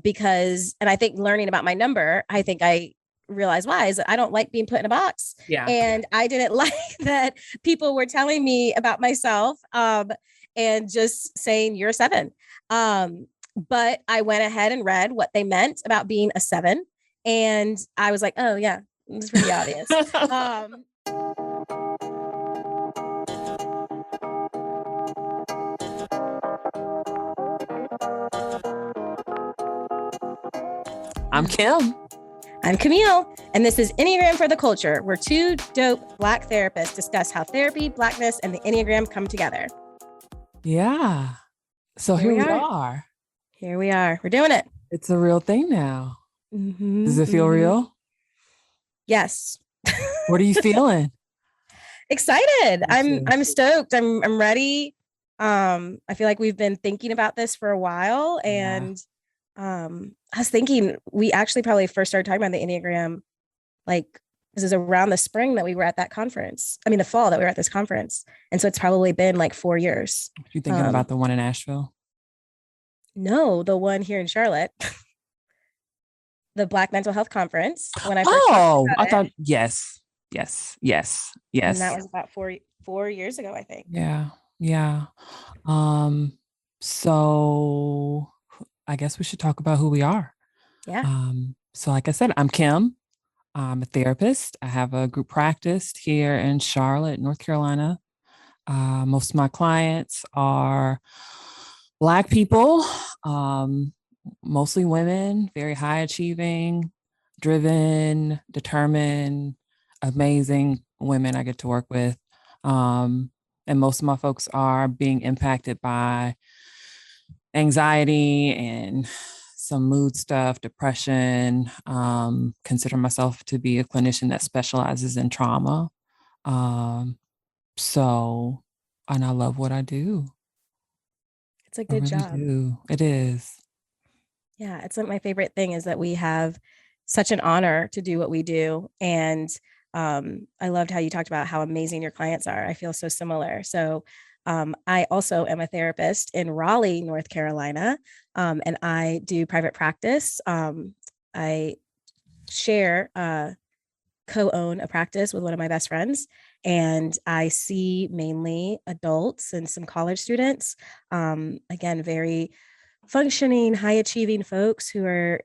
Because, and I think learning about my number, I think I realized why is that I don't like being put in a box. Yeah. And I didn't like that people were telling me about myself, and just saying you're a 7. But I went ahead and read what they meant about being a 7. And I was like, oh yeah, it's pretty obvious. I'm Kim. I'm Camille, and this is Enneagram for the Culture, where 2 dope Black therapists discuss how therapy, Blackness, and the Enneagram come together. Yeah. So here we are. Here we are. We're doing it. It's a real thing now. Mm-hmm, Does it feel real? Yes. What are you feeling? Excited. I'm stoked. I'm ready. I feel like we've been thinking about this for a while, and I was thinking we actually probably first started talking about the Enneagram, like this is around the spring that we were at that conference. I mean, the fall that we were at this conference. And so it's probably been like 4 years. You thinking about the one in Nashville? No, the one here in Charlotte. The Black Mental Health Conference. When I first I thought, yes. And that was about four years ago, I think. Yeah. So I guess we should talk about who we are. Yeah. So like I said, I'm Kim. I'm a therapist. I have a group practice here in Charlotte, North Carolina. Most of my clients are Black people, mostly women, very high achieving, driven, determined, amazing women I get to work with. And most of my folks are being impacted by anxiety and some mood stuff, depression. Consider myself to be a clinician that specializes in trauma. And I love what I do. It's a good job. It is. Yeah. It's like my favorite thing is that we have such an honor to do what we do. And I loved how you talked about how amazing your clients are. I feel so similar. So I also am a therapist in Raleigh, North Carolina, and I do private practice. I co-own a practice with one of my best friends, and I see mainly adults and some college students. Again, very functioning, high achieving folks who are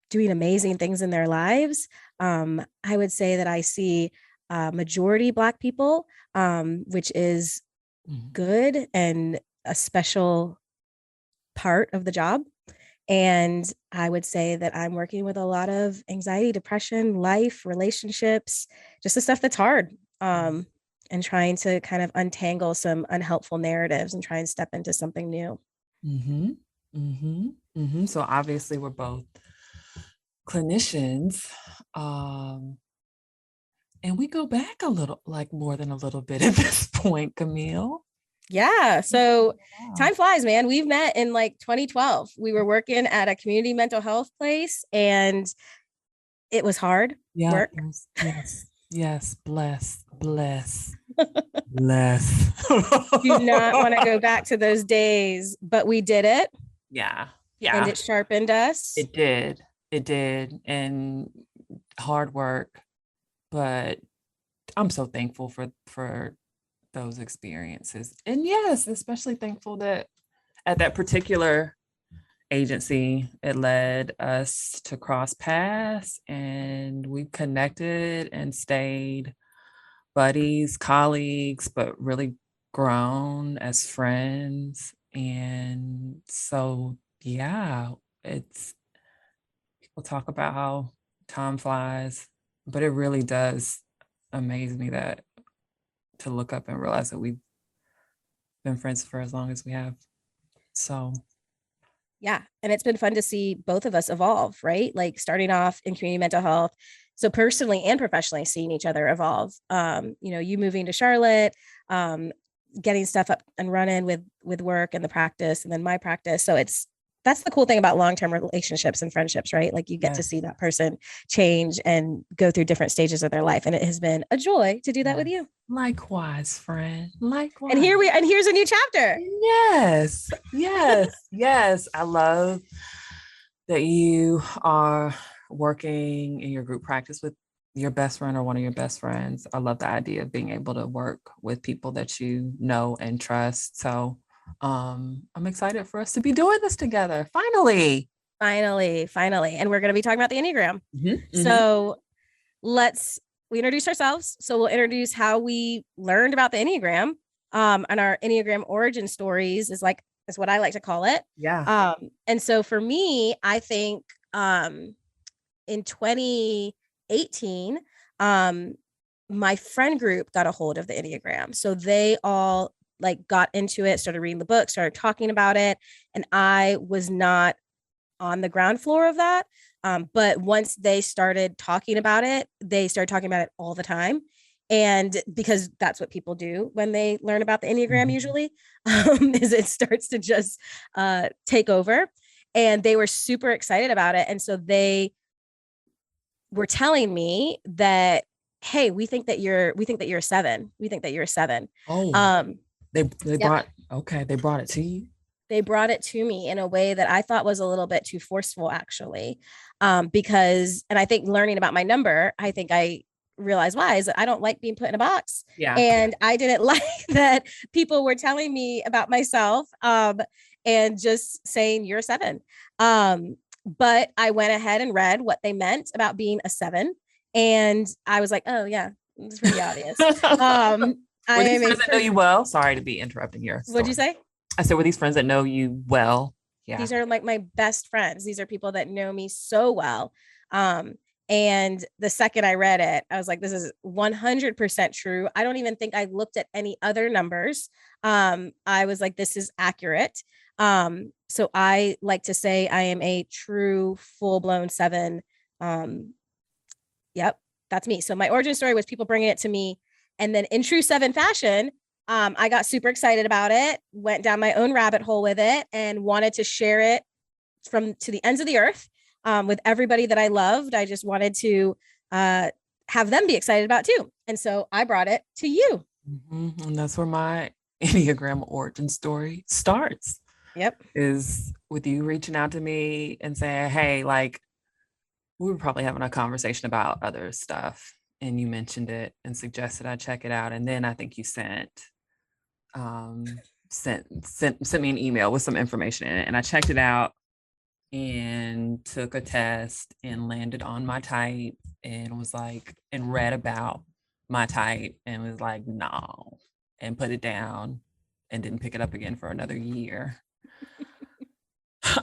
doing amazing things in their lives. I would say that I see majority Black people, which is good and a special part of the job. And I would say that I'm working with a lot of anxiety, depression, life, relationships, just the stuff that's hard, and trying to kind of untangle some unhelpful narratives and try and step into something new. So obviously we're both clinicians, and we go back a little, like more than a little bit at this point, Camille. Yeah. So time flies, man. We've met in like 2012. We were working at a community mental health place, and it was hard work. Yes. Bless. Do not want to go back to those days, but we did it. Yeah. And it sharpened us. It did. And hard work, but I'm so thankful for those experiences. And yes, especially thankful that at that particular agency, it led us to cross paths, and we connected and stayed buddies, colleagues, but really grown as friends. And so, yeah, it's people talk about how time flies, but it really does amaze me that to look up and realize that we've been friends for as long as we have. So yeah. And it's been fun to see both of us evolve, right? Like starting off in community mental health. So personally and professionally seeing each other evolve. You moving to Charlotte, getting stuff up and running with work and the practice, and then my practice. So that's the cool thing about long-term relationships and friendships, right? Like you get to see that person change and go through different stages of their life. And it has been a joy to do that with you. Likewise, friend. Likewise. And here's a new chapter. Yes. I love that you are working in your group practice with your best friend or one of your best friends. I love the idea of being able to work with people that you know and trust. So I'm excited for us to be doing this together. Finally. Finally. And we're going to be talking about the Enneagram. So let's we introduce ourselves. So we'll introduce how we learned about the Enneagram. And our Enneagram origin stories is what I like to call it. Yeah. And so for me, I think in 2018, my friend group got a hold of the Enneagram. So they all like got into it, started reading the book, started talking about it. And I was not on the ground floor of that. But once they started talking about it, they started talking about it all the time. And because that's what people do when they learn about the Enneagram, usually, is it starts to just take over. And they were super excited about it. And so they were telling me that, hey, we think that you're a seven. We think that you're a seven. Oh, Um, they yep. brought they brought it to you. They brought it to me in a way that I thought was a little bit too forceful, actually. Because, and I think learning about my number, I think I realized why is that I don't like being put in a box. Yeah. And I didn't like that people were telling me about myself and just saying, you're a seven. But I went ahead and read what they meant about being a seven. And I was like, oh, yeah, it's pretty obvious. I Were these am friends that know you well? Sorry to be interrupting your what'd you story. say? I said, were these friends that know you well? Yeah. These are like my best friends. These are people that know me so well. Um, and the second I read it, I was like, this is 100% true. I don't even think I looked at any other numbers. I was like, this is accurate. So I like to say I am a true full blown seven. Um, yep, that's me. So my origin story was people bringing it to me. And then in true seven fashion, I got super excited about it, went down my own rabbit hole with it, and wanted to share it from to the ends of the earth with everybody that I loved. I just wanted to have them be excited about too. And so I brought it to you. And that's where my Enneagram origin story starts. Yep. Is with you reaching out to me and saying, hey, like, we were probably having a conversation about other stuff. And you mentioned it and suggested I check it out. And then I think you um, sent me an email with some information in it. And I checked it out and took a test and landed on my type and was like, and read about my type and was like, no, and put it down and didn't pick it up again for another year.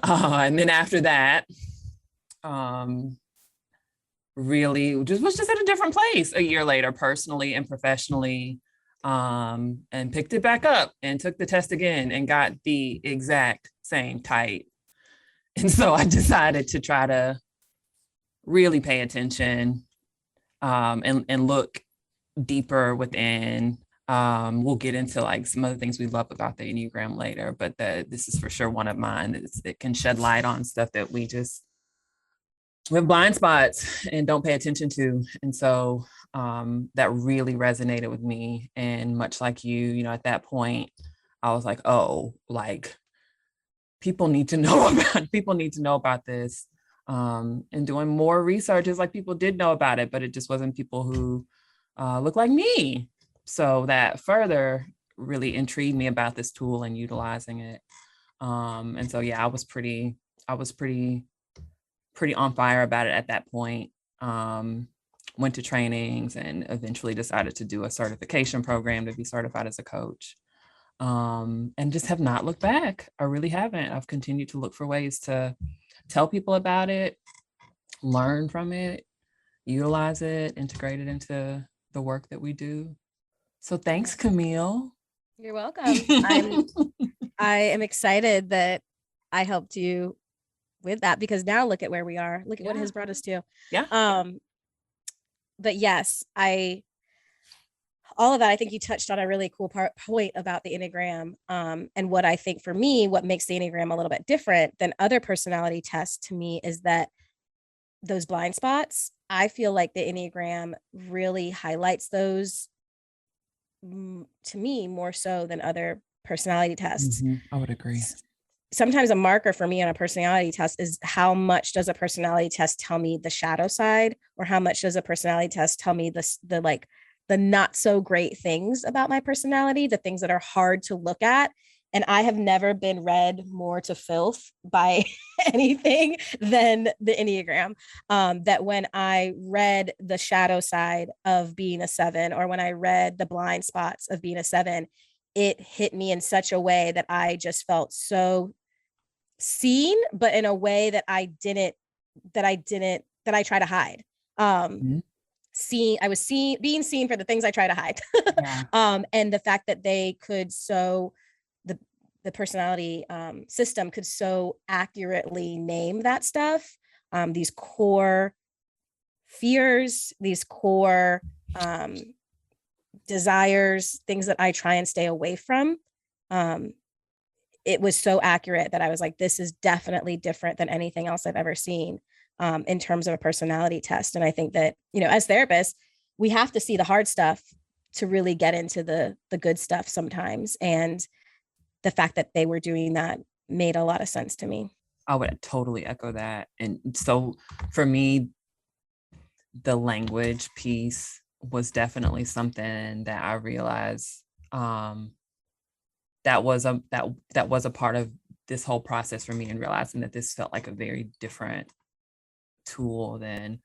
And then after that, really just was just at a different place a year later, personally and professionally, and picked it back up and took the test again and got the exact same type. And so I decided to try to really pay attention and look deeper within. We'll get into like some other things we love about the Enneagram later, but this is for sure one of mine. It can shed light on stuff that we have blind spots and don't pay attention to. And so that really resonated with me. And much like you, at that point, I was like, oh, like people need to know about this. And doing more research is like people did know about it, but it just wasn't people who look like me. So that further really intrigued me about this tool and utilizing it. And so, yeah, I was pretty on fire about it at that point. Went to trainings and eventually decided to do a certification program to be certified as a coach. And just have not looked back. I really haven't. I've continued to look for ways to tell people about it, learn from it, utilize it, integrate it into the work that we do. So thanks, Camille. You're welcome. I am excited that I helped you with that because now look at where we are. Look at what it has brought us to. Yeah. But yes, all of that, I think you touched on a really cool point about the Enneagram. And what I think for me, what makes the Enneagram a little bit different than other personality tests to me is that those blind spots, I feel like the Enneagram really highlights those to me more so than other personality tests. I would agree. sometimes a marker for me on a personality test is how much does a personality test tell me the shadow side, or how much does a personality test tell me the like the not so great things about my personality, the things that are hard to look at. And I have never been read more to filth by anything than the Enneagram. That when I read the shadow side of being a seven, or when I read the blind spots of being a seven, it hit me in such a way that I just felt so seen, but in a way that I try to hide. Um, Mhm. I was being seen for the things I try to hide. Yeah. And the fact that they could so the the personality system could so accurately name that stuff, these core fears, these core um, desires, things that I try and stay away from. Um, it was so accurate that I was like, this is definitely different than anything else I've ever seen, in terms of a personality test. And I think that, as therapists, we have to see the hard stuff to really get into the good stuff sometimes. And the fact that they were doing that made a lot of sense to me. I would totally echo that. And so for me, the language piece was definitely something that I realized um, that was a part of this whole process for me, and realizing that this felt like a very different tool than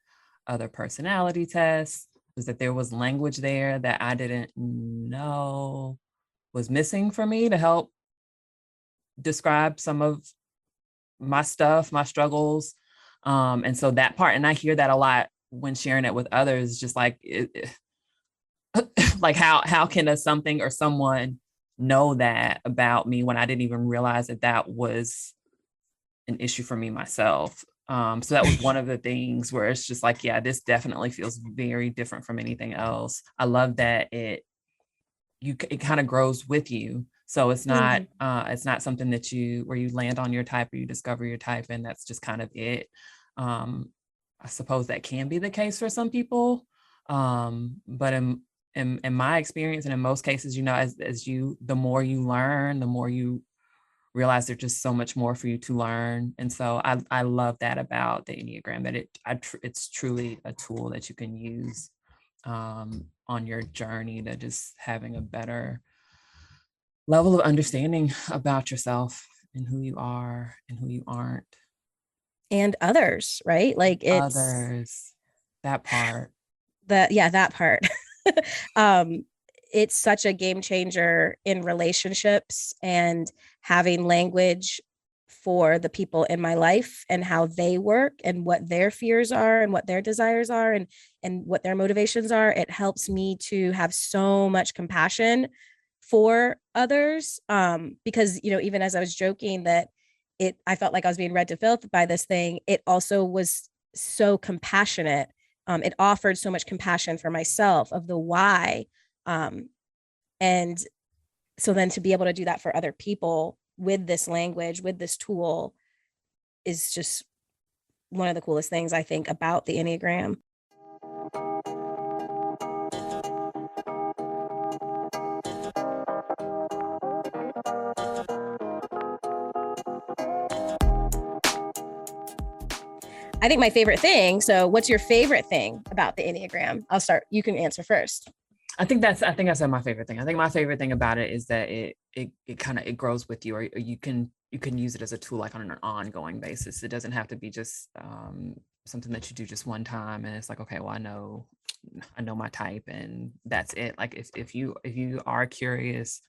other personality tests, was that there was language there that I didn't know was missing for me to help describe some of my stuff, my struggles. And so that part, and I hear that a lot when sharing it with others, just like like how can a something or someone know that about me when I didn't even realize that that was an issue for me myself. So that was one of the things where it's just like, yeah, this definitely feels very different from anything else. I love that it kind of grows with you. So Mm-hmm. it's not something that you where you land on your type or you discover your type and that's just kind of it. Um, I suppose that can be the case for some people. But in my experience and in most cases, as you the more you learn, the more you realize there's just so much more for you to learn. And so I love that about the Enneagram, that it's truly a tool that you can use on your journey to just having a better level of understanding about yourself and who you are and who you aren't. And others, right? Like it's Others, that part. that part. um, it's such a game changer in relationships, and having language for the people in my life and how they work and what their fears are and what their desires are, and what their motivations are. It helps me to have so much compassion for others, because even as I was joking that I felt like I was being read to filth by this thing, it also was so compassionate. It offered so much compassion for myself of the why. And so then to be able to do that for other people with this language, with this tool, is just one of the coolest things I think about the Enneagram. I think my favorite thing. So, what's your favorite thing about the Enneagram? I'll start. You can answer first. I think I said my favorite thing. I think my favorite thing about it is that it kind of it grows with you, or you can use it as a tool like on an ongoing basis. It doesn't have to be just something that you do just one time and it's like, okay, well, I know my type and that's it. Like if you are curious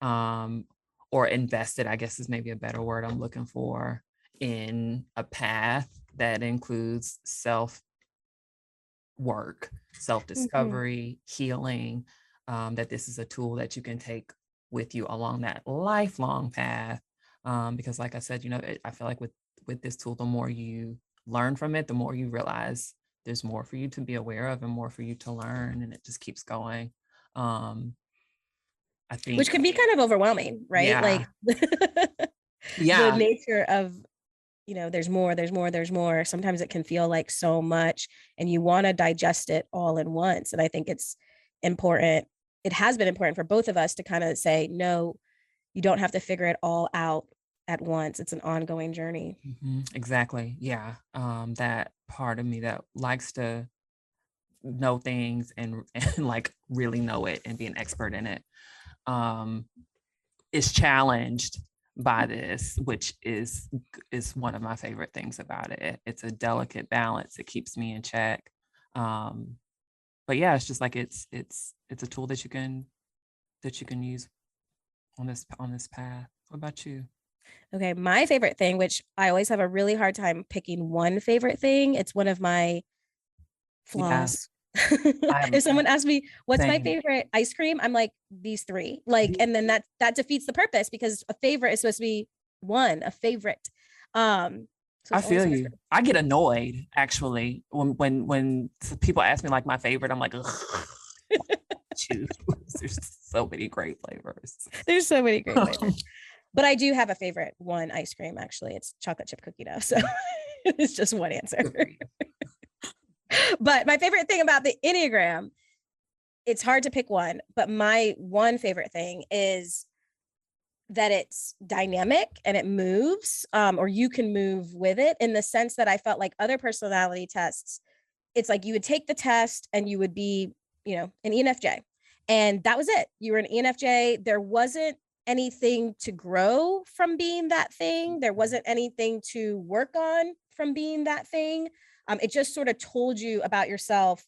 um or invested, I guess is maybe a better word I'm looking for, in a path that includes self work, self Mm-hmm. discovery, healing, that this is a tool that you can take with you along that lifelong path. Because, like I said, I feel like with this tool, the more you learn from it, the more you realize there's more for you to be aware of and more for you to learn, and it just keeps going. Um, I Which think, can be kind of overwhelming, right? yeah, Like the yeah, nature of, there's more, there's more, there's more. Sometimes it can feel like so much, and you want to digest it all in once. And I think it's important. It has been important for both of us to kind of say, no, you don't have to figure it all out at once. It's an ongoing journey. Exactly. Yeah. That part of me that likes to know things and like really know it and be an expert in it um is challenged by this, which is one of my favorite things about it. It's a delicate balance. It keeps me in check. But yeah, it's just like it's a tool that you can use on this path. What about you? Okay, my favorite thing, which I always have a really hard time picking one favorite thing, it's one of my Yeah, flaws. I have If someone asks me what's my same. favorite ice cream, I'm like these three. Like, and then that defeats the purpose because a favorite is supposed to be one, a favorite. So I it's always feel hard you. I get annoyed actually when people ask me like my favorite. I'm like, ugh, choose. There's so many great flavors. there's so many great flavors. But I do have a favorite one ice cream actually. It's chocolate chip cookie dough. So it's just one answer. But my favorite thing about the Enneagram, it's hard to pick one, but my one favorite thing is that it's dynamic and it moves, or you can move with it in the sense that I felt like other personality tests, it's like you would take the test and you would be, an ENFJ. And that was it. You were an ENFJ. There wasn't anything to grow from being that thing. There wasn't anything to work on from being that thing. It just sort of told you about yourself.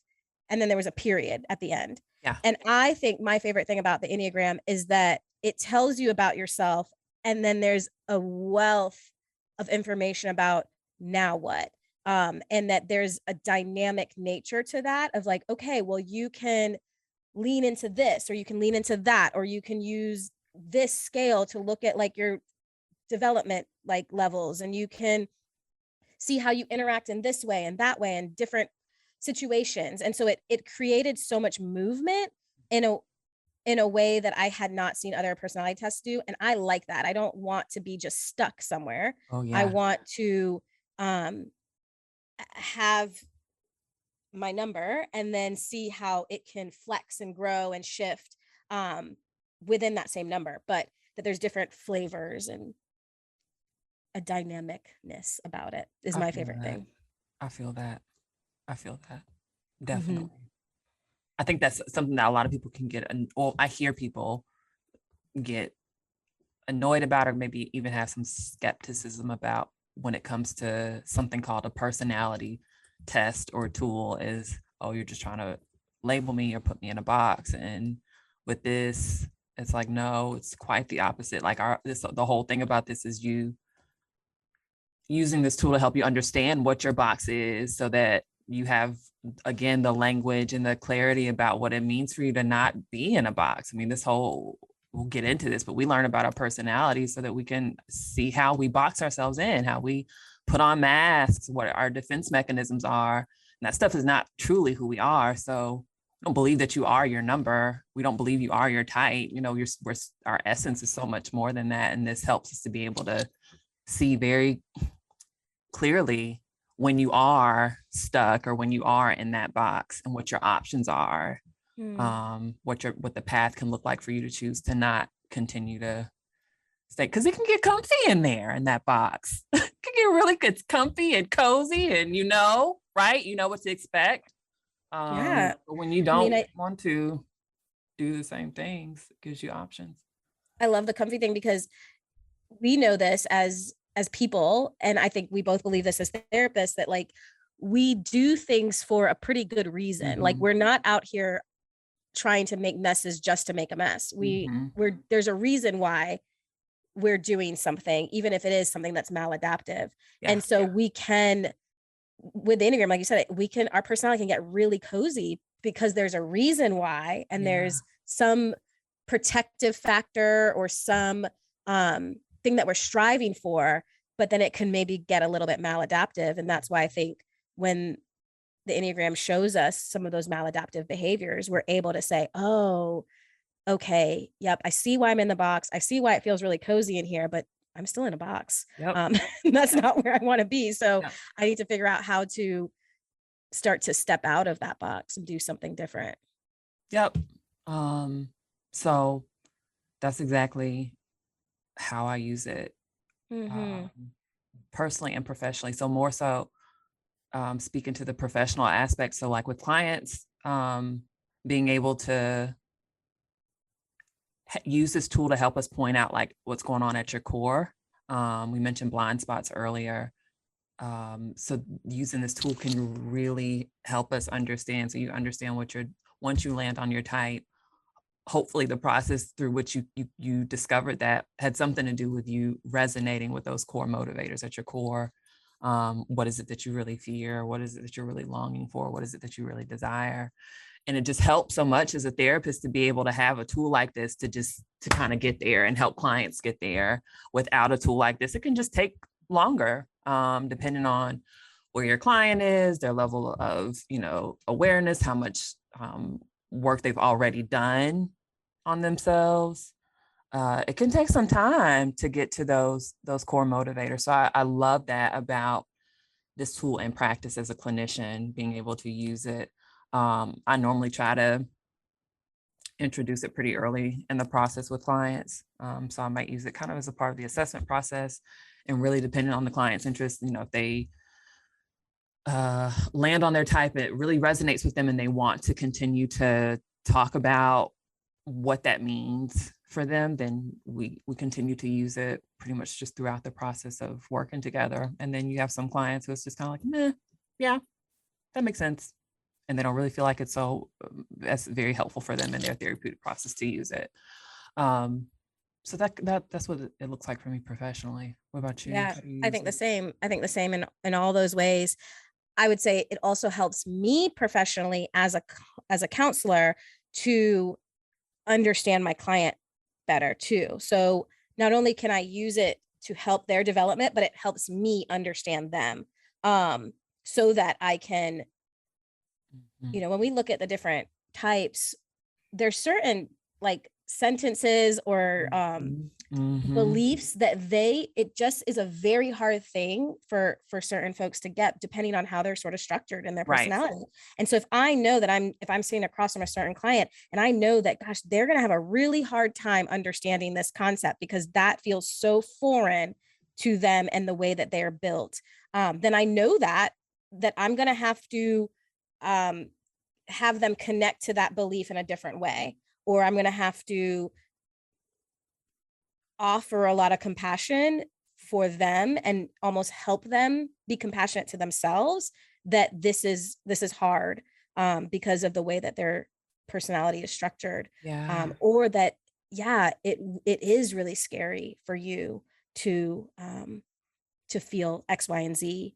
And then there was a period at the end. Yeah. And I think my favorite thing about the Enneagram is that it tells you about yourself. And then there's a wealth of information about now what. And that there's a dynamic nature to that of like, okay, well, you can lean into this, or you can lean into that, or you can use this scale to look at like your development like levels, and you can see how you interact in this way and that way in different situations. And so it created so much movement in a way that I had not seen other personality tests do. And I like that. I don't want to be just stuck somewhere. Oh I yeah. want to have my number and then see how it can flex and grow and shift within that same number, but that there's different flavors and a dynamicness about it is I my feel favorite that. thing. I feel that. I feel that. Mm-hmm. Definitely. I think that's something that a lot of people can get, or I hear people get annoyed about, or maybe even have some skepticism about when it comes to something called a personality test or tool is, oh, you're just trying to label me or put me in a box. And with this, it's like, no, it's quite the opposite. Like the whole thing about this is you using this tool to help you understand what your box is so that you have, again, the language and the clarity about what it means for you to not be in a box. I mean, we'll get into this, but we learn about our personality so that we can see how we box ourselves in, how we put on masks, what our defense mechanisms are. And that stuff is not truly who we are. So we don't believe that you are your number. We don't believe you are your type. Our essence is so much more than that. And this helps us to be able to see very clearly when you are stuck or when you are in that box and what your options are, what the path can look like for you to choose to not continue to stay, because it can get comfy in there in that box. It can get really good, comfy and cozy, and right, you know what to expect. Yeah. But when you I mean, don't I, want to do the same things, it gives you options. I love the comfy thing because we know this as people, and I think we both believe this as therapists, that like we do things for a pretty good reason. Like Mm-hmm. we're not out here trying to make messes just to make a mess. Mm-hmm. There's a reason why we're doing something, even if it is something that's maladaptive. Yeah. And so we can, with the Enneagram, like you said, our personality can get really cozy because there's a reason why, and Yeah. there's some protective factor or some thing that we're striving for, but then it can maybe get a little bit maladaptive. And that's why I think when the Enneagram shows us some of those maladaptive behaviors, we're able to say, oh, okay, yep, I see why I'm in the box. I see why it feels really cozy in here, but I'm still in a box. Yep. That's not where I want to be. So Yep. I need to figure out how to start to step out of that box and do something different. Yep. So that's exactly how I use it. Mm-hmm. personally and professionally. So more so speaking to the professional aspects. So like with clients, being able to use this tool to help us point out like what's going on at your core. We mentioned blind spots earlier. So using this tool can really help us understand. So you understand what you're, once you land on your type, hopefully the process through which you discovered that had something to do with you resonating with those core motivators at your core. What is it that you really fear? What is it that you're really longing for? What is it that you really desire? And it just helps so much as a therapist to be able to have a tool like this to kind of get there and help clients get there. Without a tool like this, it can just take longer, depending on where your client is, their level of, awareness, how much work they've already done on themselves. It can take some time to get to those core motivators. So I love that about this tool in practice as a clinician, being able to use it. I normally try to introduce it pretty early in the process with clients. So I might use it kind of as a part of the assessment process, and really depending on the client's interest, if they land on their type, it really resonates with them and they want to continue to talk about what that means for them, then we continue to use it pretty much just throughout the process of working together. And then you have some clients who it's just kind of like, meh, yeah, that makes sense. And they don't really feel like it's so that's very helpful for them in their therapeutic process to use it. So that's what it looks like for me professionally. What about you? Yeah, How do you I use think the it? same. I think the same in all those ways. I would say it also helps me professionally as a counselor to understand my client better too. So not only can I use it to help their development, but it helps me understand them. Um, so that I can, Mhm. when we look at the different types, there's certain like sentences or Mhm. Mhm. beliefs that it just is a very hard thing for certain folks to get depending on how they're sort of structured in their Right. personality. And so if I know that if I'm sitting across from a certain client and I know that, gosh, they're going to have a really hard time understanding this concept because that feels so foreign to them and the way that they're built, then I know that I'm going to um, have them connect to that belief in a different way, or I'm going to have to offer a lot of compassion for them and almost help them be compassionate to themselves, that this is hard, because of the way that their personality is structured, Yeah. or that, yeah, it is really scary for you to feel X, Y, and Z,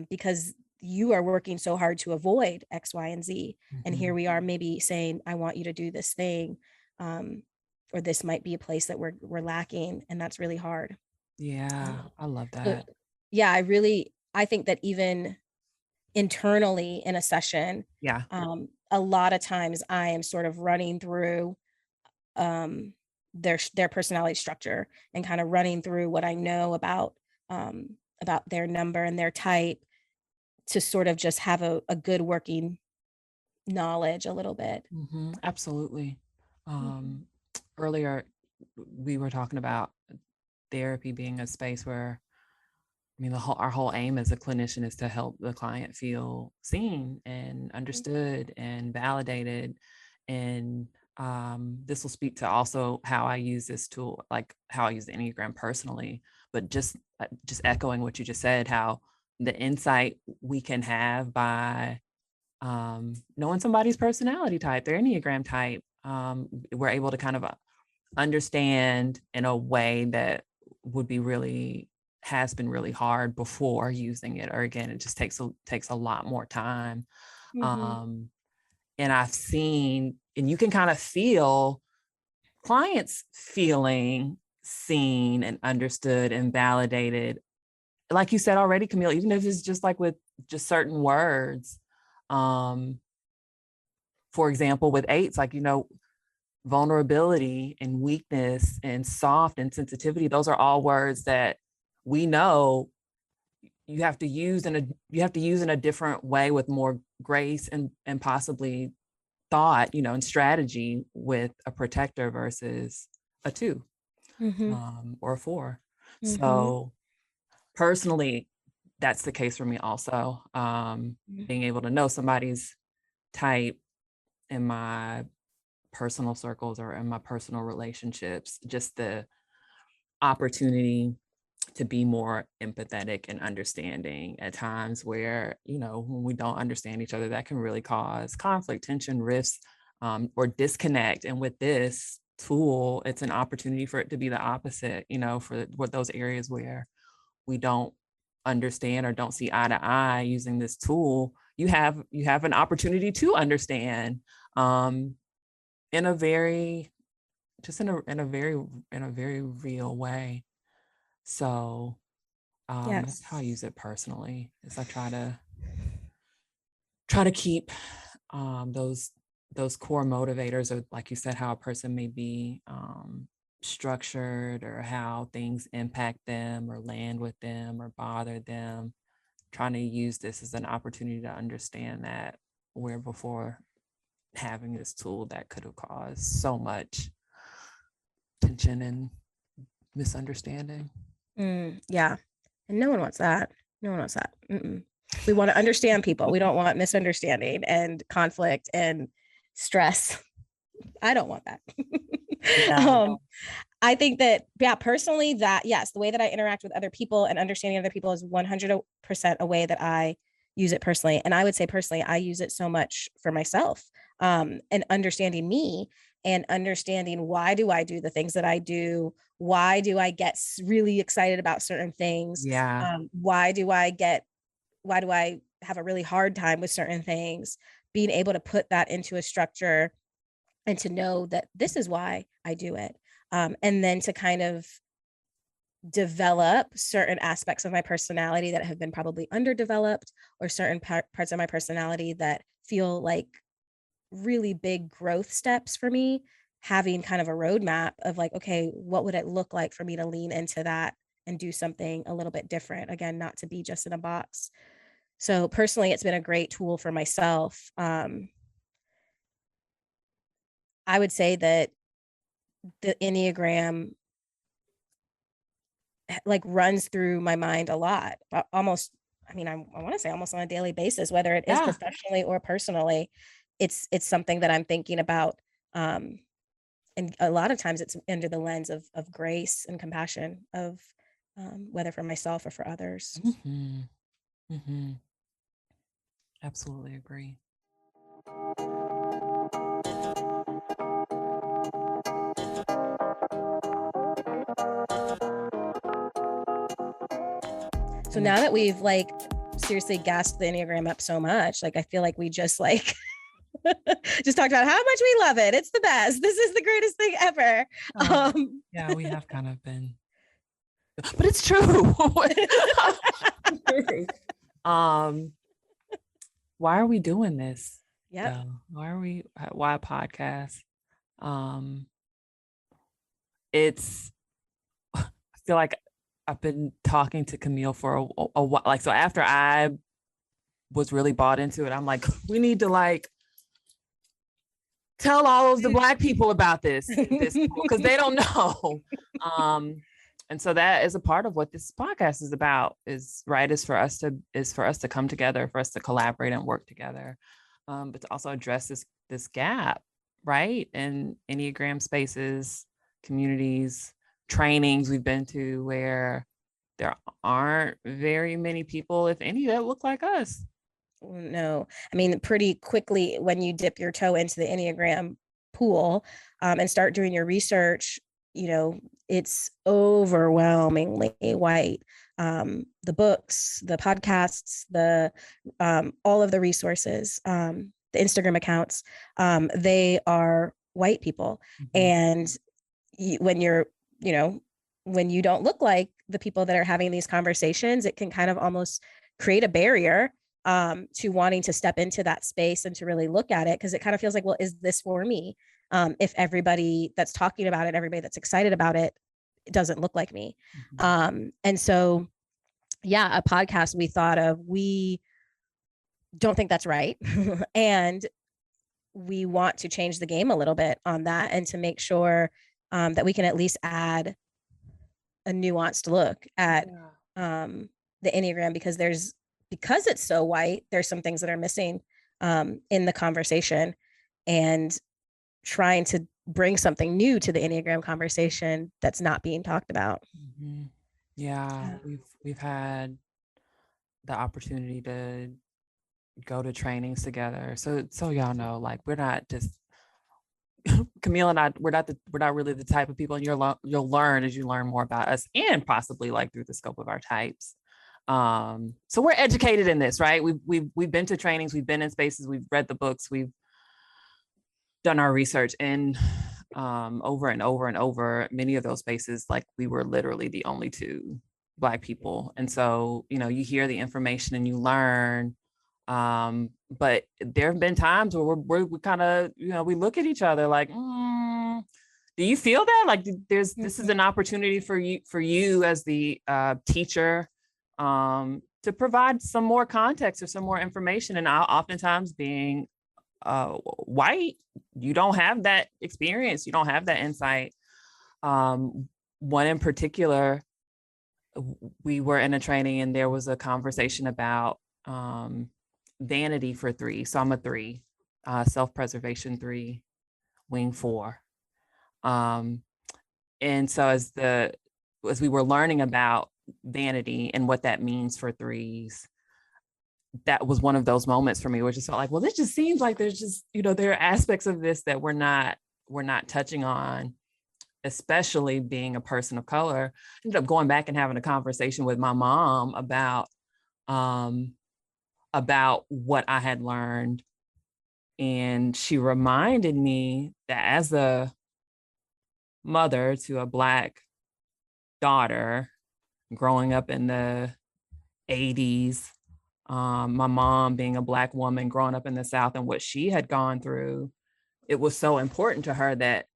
because you are working so hard to avoid X, Y, and Z. And here Mhm. we are maybe saying, I want you to do this thing. Or this might be a place that we're lacking. And that's really hard. Yeah, Um, I love so that. yeah, I think that even internally in a session, Yeah. a lot of times I am sort of running through um, their personality structure and kind of running through what I know about their number and their type, to sort of just have a good working knowledge a little bit. Absolutely. Mhm. Um, Earlier, we were talking about therapy being a space where, I mean, our whole aim as a clinician is to help the client feel seen and understood and validated. And this will speak to also how I use this tool, like how I use the Enneagram personally. But just echoing what you just said, how the insight we can have by knowing somebody's personality type, their Enneagram type, we're able to kind of understand in a way that would be really has been really hard before using it, or again it just takes a lot more time. Mhm. um and I've seen, and you can kind of feel clients feeling seen and understood and validated, like you said already, Camille, even if it's just like with just certain words. um for example, with eights, like, vulnerability and weakness and soft and sensitivity, those are all words that we know you have to use in a different way with more grace and possibly thought, and strategy with a protector versus a two, Mhm. or a four. Mhm. So personally, that's the case for me also. Being able to know somebody's type in my personal circles or in my personal relationships, just the opportunity to be more empathetic and understanding at times where, when we don't understand each other, that can really cause conflict, tension, rifts, or disconnect. And with this tool, it's an opportunity for it to be the opposite, for what those areas where we don't understand or don't see eye to eye. Using this tool, you have an opportunity to understand in a very real way. So that's how I use it personally, is I try to keep those core motivators, or like you said, how a person may be structured, or how things impact them or land with them or bother them. Trying to use this as an opportunity to understand that, where before having this tool that could have caused so much tension and misunderstanding. Yeah. And no one wants that. No one wants that. Mm-mm. We want to understand people. We don't want misunderstanding and conflict and stress. I don't want that. Yeah. I think that, personally, that yes, the way that I interact with other people and understanding other people is 100% a way that I use it personally. And I would say personally, I use it so much for myself, and understanding me and understanding why do I do the things that I do? Why do I get really excited about certain things? Yeah. Why do I have a really hard time with certain things? Being able to put that into a structure and to know that this is why I do it. And then to kind of develop certain aspects of my personality that have been probably underdeveloped, or certain parts of my personality that feel like really big growth steps for me, having kind of a roadmap of like, okay, what would it look like for me to lean into that and do something a little bit different? Again, not to be just in a box. So personally, it's been a great tool for myself. I would say that the Enneagram like runs through my mind a lot, almost, I mean, I want to say almost on a daily basis, whether it is professionally or personally. It's something that I'm thinking about. And a lot of times it's under the lens of grace and compassion, of whether for myself or for others. Mm-hmm. Mm-hmm. Absolutely agree. So now that we've like seriously gassed the Enneagram up so much, like I feel like we just like just talked about how much we love it. It's the best. This is the greatest thing ever. Yeah, we have kind of been, but it's true. Why are we doing this? Yeah. Why a podcast? It's, I feel like I've been talking to Camille for a while. Like, so after I was really bought into it, I'm like, we need to like tell all of the Black people about this because they don't know. And so that is a part of what this podcast is about, is for us to come together, for us to collaborate and work together, but to also address this gap, right? In Enneagram spaces, communities, trainings we've been to, where there aren't very many people, if any, that look like us. No, I mean, pretty quickly when you dip your toe into the Enneagram pool, and start doing your research, it's overwhelmingly white. The books, the podcasts, the all of the resources, the Instagram accounts, they are white people. Mm-hmm. And when when you don't look like the people that are having these conversations, it can kind of almost create a barrier to wanting to step into that space and to really look at it, because it kind of feels like, well, is this for me? If everybody that's talking about it, everybody that's excited about it, doesn't look like me. Mm-hmm. And so, yeah, a podcast we don't think that's right. And we want to change the game a little bit on that, and to make sure that we can at least add a nuanced look at the Enneagram, because it's so white, there's some things that are missing in the conversation, and trying to bring something new to the Enneagram conversation that's not being talked about. Mm-hmm. Yeah, Yeah. we've had the opportunity to go to trainings together. So y'all know, like, we're not just Camille and I, we're not really the type of people, and you'll learn as you learn more about us, and possibly like through the scope of our types. So we're educated in this, right? We've been to trainings, we've been in spaces, we've read the books, we've done our research, and over and over and over, many of those spaces, like, we were literally the only two Black people. And so, you hear the information and you learn. But there have been times where we kind of, we look at each other like, do you feel that? Like, this is an opportunity for you as the teacher, to provide some more context or some more information. And I oftentimes, being white, you don't have that experience, you don't have that insight. One in particular, we were in a training and there was a conversation about vanity for three. So I'm a three, self-preservation three, wing four. And so as we were learning about vanity and what that means for threes, that was one of those moments for me where it just felt like, well, it just seems like there's just, there are aspects of this that we're not touching on, especially being a person of color. I ended up going back and having a conversation with my mom about what I had learned. And she reminded me that as a mother to a Black daughter growing up in the 80s, my mom being a Black woman growing up in the South and what she had gone through, it was so important to her that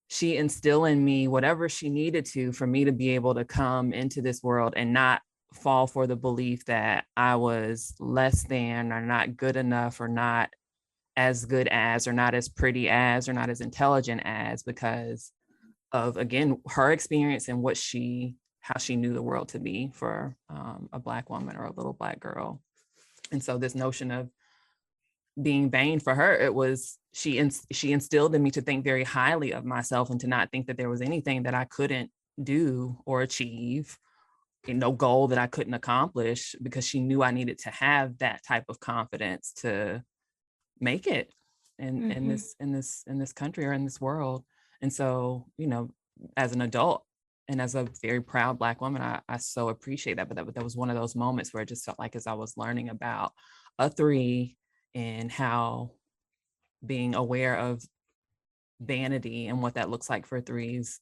she instill in me whatever she needed to for me to be able to come into this world and not fall for the belief that I was less than, or not good enough, or not as good as, or not as pretty as, or not as intelligent as, because of, again, her experience and how she knew the world to be for a Black woman or a little Black girl. And so this notion of being vain, for her, it was, she instilled in me to think very highly of myself and to not think that there was anything that I couldn't do or achieve, no goal that I couldn't accomplish, because she knew I needed to have that type of confidence to make it in this country or in this world. And so, as an adult and as a very proud Black woman, I so appreciate that. But that was one of those moments where it just felt like, as I was learning about a three and how being aware of vanity and what that looks like for threes,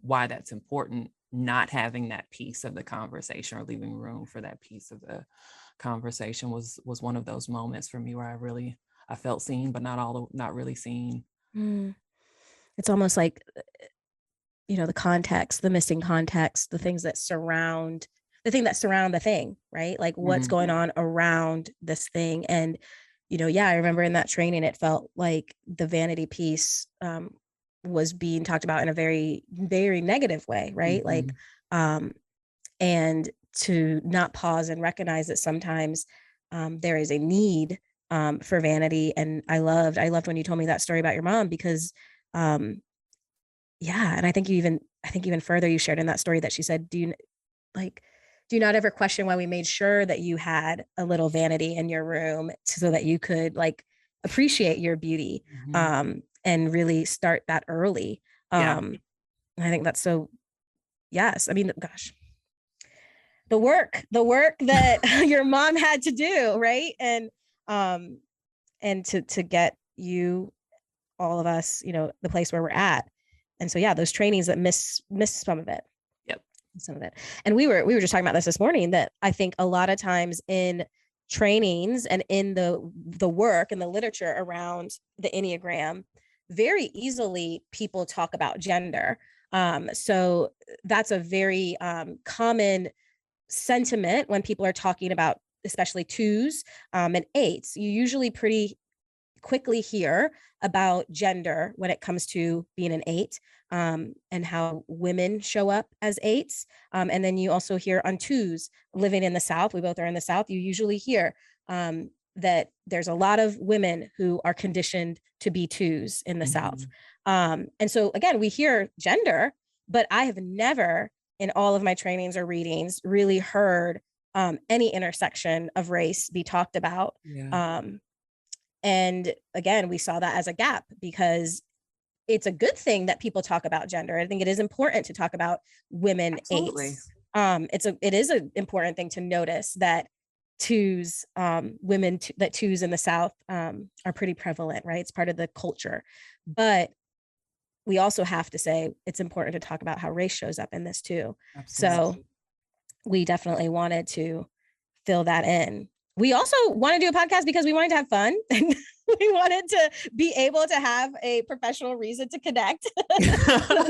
why that's important, not having that piece of the conversation or leaving room for that piece of the conversation was one of those moments for me where I felt seen, but not really seen. It's almost like, the context, the missing context, the thing that surround the thing, right? Like, what's going on around this thing. And, I remember in that training, it felt like the vanity piece was being talked about in a very, very negative way, right? Like, and to not pause and recognize that sometimes there is a need for vanity. And I loved when you told me that story about your mom, because yeah. And I think even further, you shared in that story that she said, do you not ever question why we made sure that you had a little vanity in your room so that you could appreciate your beauty, and really start that early. I think that's so, yes. I mean, gosh, the work that your mom had to do. Right. And to get you, all of us, the place where we're at. And so, yeah, those trainings that miss some of it. Yep. Some of it. And we were just talking about this morning, that I think a lot of times in trainings and in the work and the literature around the Enneagram, very easily people talk about gender. So that's a very common sentiment when people are talking about, especially twos and eights. You usually pretty quickly hear about gender when it comes to being an eight, and how women show up as eights. And then you also hear on twos living in the South. We both are in the South. You usually hear that there's a lot of women who are conditioned to be twos in the South. And so again, we hear gender, but I have never in all of my trainings or readings really heard any intersection of race be talked about. Yeah. And again, we saw that as a gap because it's a good thing that people talk about gender. I think it is important to talk about women Absolutely. eights. It is an important thing to notice that twos, that twos in the South are pretty prevalent, right? It's part of the culture. But we also have to say it's important to talk about how race shows up in this too. Absolutely. So we definitely wanted to fill that in. We also want to do a podcast because we wanted to have fun and we wanted to be able to have a professional reason to connect. Because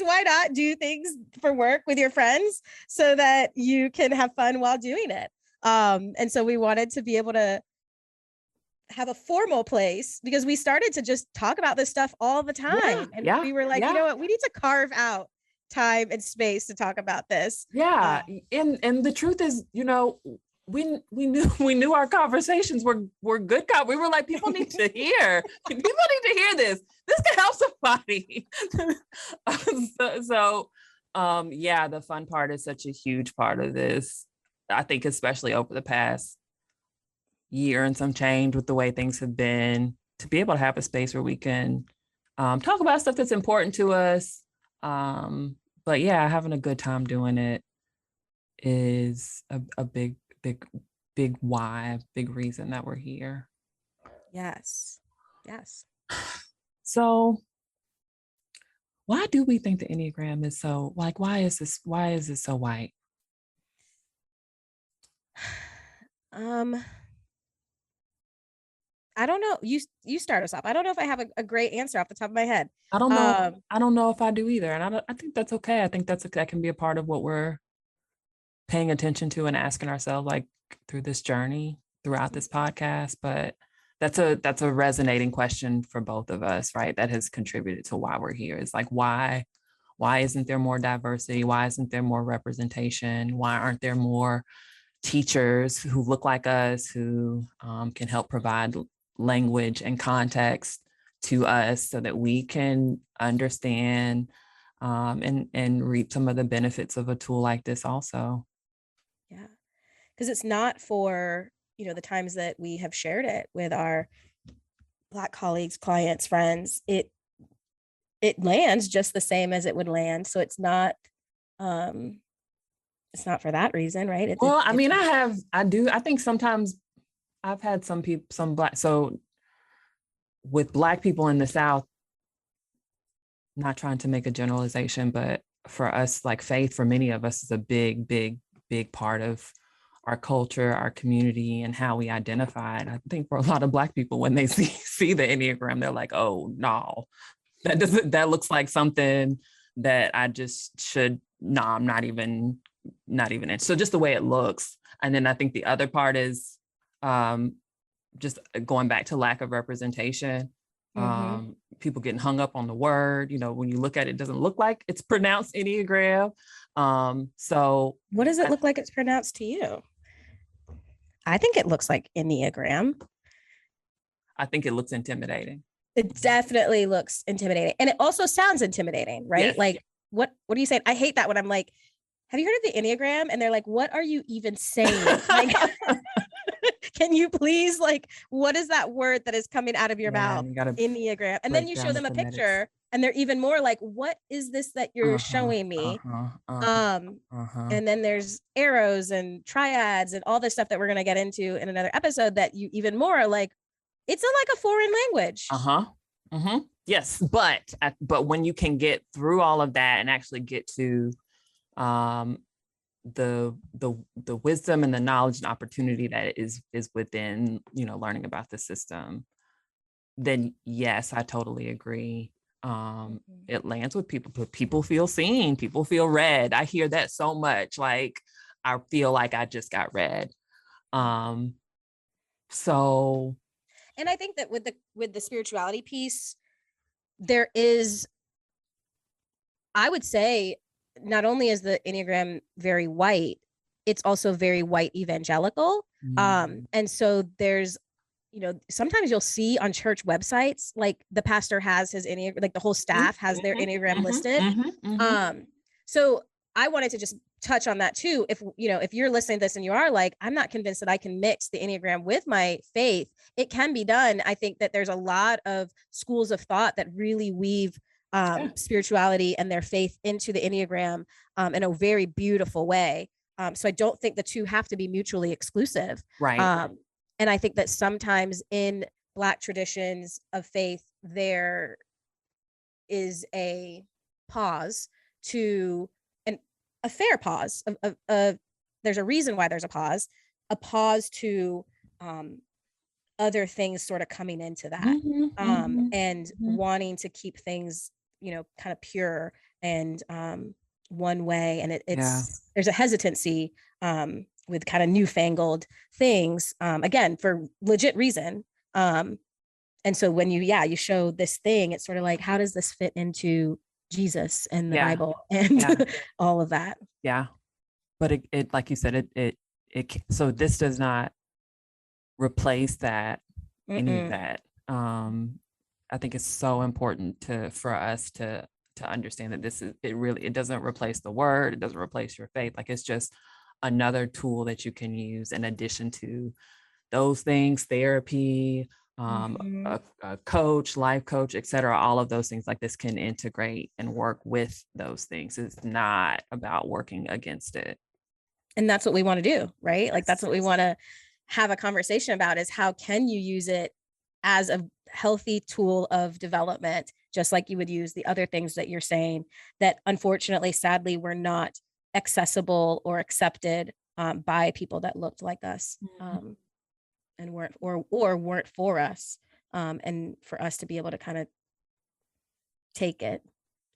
why not do things for work with your friends so that you can have fun while doing it? And so we wanted to be able to have a formal place because we started to just talk about this stuff all the time. And we were like, you know what, we need to carve out time and space to talk about this. Yeah. And the truth is, you know, we knew our conversations were good. We were like, people need to hear this. This can help somebody. Yeah, the fun part is such a huge part of this. I think, especially over the past year and some change with the way things have been, to be able to have a space where we can talk about stuff that's important to us. But yeah, having a good time doing it is a big why, big reason that we're here. Yes. So why do we think the Enneagram is so, like, why is it so white? I don't know. You start us off. I don't know if I have a great answer off the top of my head. I don't know. I don't know if I do either. And I think that's okay. I think that can be a part of what we're paying attention to and asking ourselves, like, through this journey, throughout this podcast. But that's a resonating question for both of us, right? That has contributed to why we're here. It's like, why isn't there more diversity? Why isn't there more representation? Why aren't there more teachers who look like us, who can help provide language and context to us so that we can understand and reap some of the benefits of a tool like this also? Yeah, because it's not for, the times that we have shared it with our Black colleagues, clients, friends, it lands just the same as it would land. So it's not for that reason, right? I think sometimes I've had some Black, so with Black people in the South, not trying to make a generalization, but for us, like, faith for many of us is a big part of our culture, our community, and how we identify. And I think for a lot of Black people, when they see the Enneagram, they're like, oh no, that looks like something that I just should, no, I'm not even in. So just the way it looks. And then I think the other part is just going back to lack of representation. People getting hung up on the word, when you look at it, it doesn't look like it's pronounced Enneagram. So what does it look like it's pronounced to you? I think it looks like Enneagram. I think it looks intimidating. It definitely looks intimidating. And it also sounds intimidating, right? Yes. Like, what are you saying? I hate that when I'm like, have you heard of the Enneagram? And they're like, what are you even saying? Like, can you please, like, what is that word that is coming out of your mouth? Enneagram. And then you show them a picture and they're even more like, what is this that you're showing me? And then there's arrows and triads and all this stuff that we're going to get into in another episode that you even more like, it's like a foreign language. Yes. But when you can get through all of that and actually get to the wisdom and the knowledge and opportunity that is within, learning about the system, then yes, I totally agree. It lands with people, but people feel seen, people feel read. I hear that so much. Like, I feel like I just got read. So, and I think that with the spirituality piece, there is, I would say, not only is the Enneagram very white, it's also very white evangelical. And so there's, sometimes you'll see on church websites, like the pastor has his Enneagram, like the whole staff has their Enneagram listed. So I wanted to just touch on that too. If you're listening to this and you are like, I'm not convinced that I can mix the Enneagram with my faith, it can be done. I think that there's a lot of schools of thought that really weave spirituality and their faith into the Enneagram in a very beautiful way. So I don't think the two have to be mutually exclusive. right. And I think that sometimes in Black traditions of faith, there is a pause to a fair pause of there's a reason why there's a pause to other things sort of coming into that, and wanting to keep things, kind of pure and one way. And there's a hesitancy with kind of newfangled things, again, for legit reason. And so when you show this thing, it's sort of like, how does this fit into Jesus and the Bible and all of that? Yeah. But it like you said, so this does not replace that, any of that. I think it's so important for us to understand that it doesn't replace the word. It doesn't replace your faith. Like, it's just another tool that you can use in addition to those things, therapy, a coach, life coach, et cetera. All of those things like this can integrate and work with those things. It's not about working against it. And that's what we want to do, right? Yes. Like, that's what we want to have a conversation about, is how can you use it as a healthy tool of development, just like you would use the other things that you're saying that unfortunately, sadly, were not accessible or accepted by people that looked like us. And weren't weren't for us, and for us to be able to kind of take it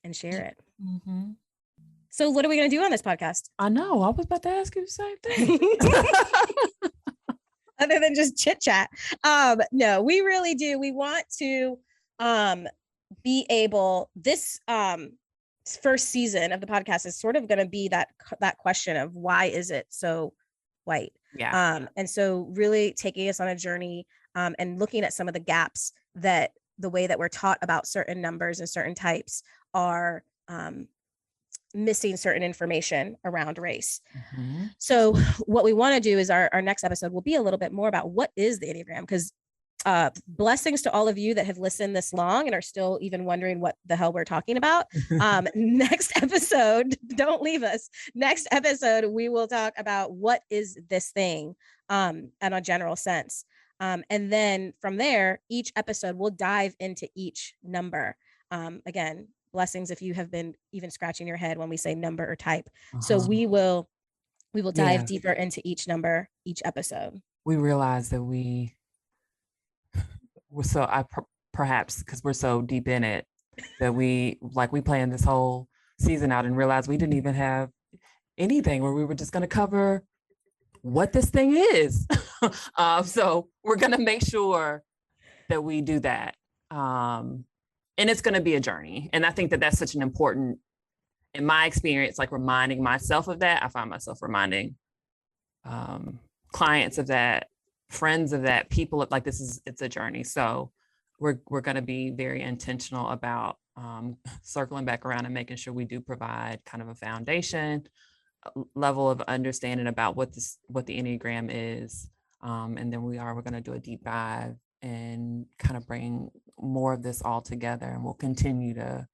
and share it. So what are we going to do on this podcast? I know, I was about to ask you the same thing. Other than just chit chat. No, we really do. We want to be able, this first season of the podcast is sort of going to be that question of why is it so white? And so really taking us on a journey and looking at some of the gaps that the way that we're taught about certain numbers and certain types are missing certain information around race. So what we want to do is our next episode will be a little bit more about what is the Enneagram, because blessings to all of you that have listened this long and are still even wondering what the hell we're talking about. Next episode, don't leave us. Next episode, we will talk about what is this thing in a general sense. And then from there, each episode will dive into each number. Again, blessings if you have been even scratching your head when we say number or type. So we will dive deeper into each number, each episode. We realize that we're so, perhaps because we're so deep in it, that we planned this whole season out and realized we didn't even have anything where we were just going to cover what this thing is. So we're going to make sure that we do that. And it's going to be a journey. And I think that that's such an important, in my experience, like reminding myself of that. I find myself reminding clients of that, friends of that, people, like it's a journey. So we're going to be very intentional about circling back around and making sure we do provide kind of a foundation level of understanding about what the Enneagram is. And then we're going to do a deep dive and kind of bring more of this all together. And we'll continue to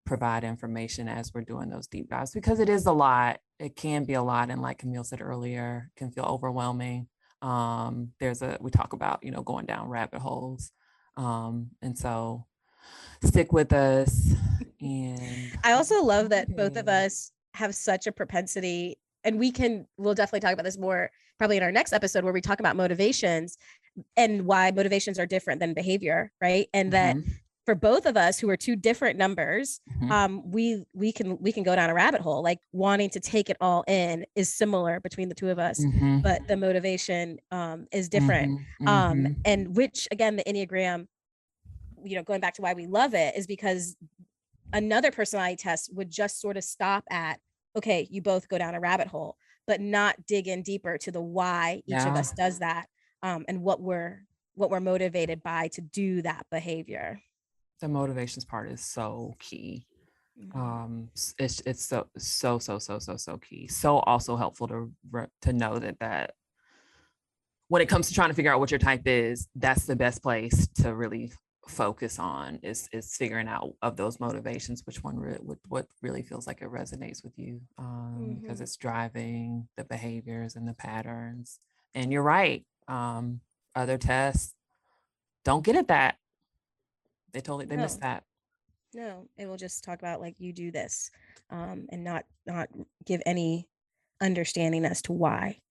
provide information as we're doing those deep dives, because it is a lot. It can be a lot. And like Camille said earlier, it can feel overwhelming. We talk about, going down rabbit holes. And so stick with us. And I also love that both of us have such a propensity, and we'll definitely talk about this more probably in our next episode, where we talk about motivations and why motivations are different than behavior, right? And that for both of us who are two different numbers, we can go down a rabbit hole. Like wanting to take it all in is similar between the two of us, but the motivation is different. And which again, the Enneagram, going back to why we love it, is because another personality test would just sort of stop at, okay, you both go down a rabbit hole, but not dig in deeper to the why each of us does that, and what we're motivated by to do that behavior. The motivations part is so key. It's so key. So also helpful to know that when it comes to trying to figure out what your type is, that's the best place to really focus on is figuring out of those motivations which one what really feels like it resonates with you, because it's driving the behaviors and the patterns. And you're right, other tests don't get at that. They miss that. No, it will just talk about like you do this, and not give any understanding as to why.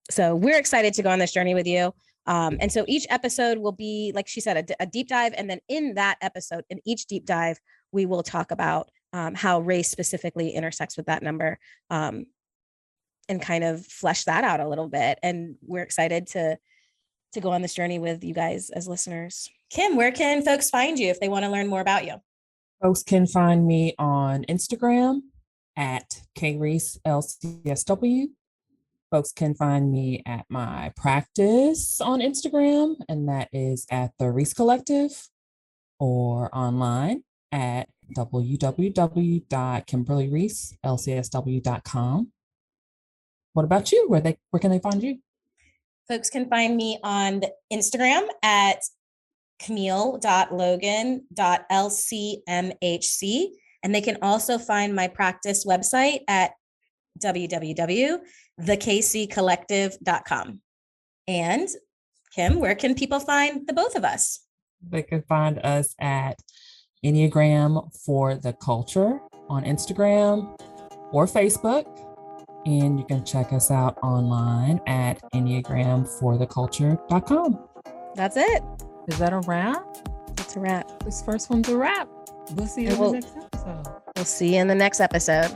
So we're excited to go on this journey with you. And so each episode will be, like she said, a deep dive. And then in that episode, in each deep dive, we will talk about how race specifically intersects with that number, and kind of flesh that out a little bit. And we're excited to go on this journey with you guys as listeners. Kim, where can folks find you if they want to learn more about you? Folks can find me on Instagram at KReeseLCSW. Folks can find me at my practice on Instagram, and that is at the Reese Collective, or online at www.kimberlyreeselcsw.com. What about you? Where can they find you? Folks can find me on the Instagram at camille.logan.lcmhc. And they can also find my practice website at www.thekccollective.com. And Kim, where can people find the both of us? They can find us at Enneagram for the Culture on Instagram or Facebook. And you can check us out online at enneagramfortheculture.com. That's it. Is that a wrap? It's a wrap. This first one's a wrap. We'll see you in the next episode. We'll see you in the next episode.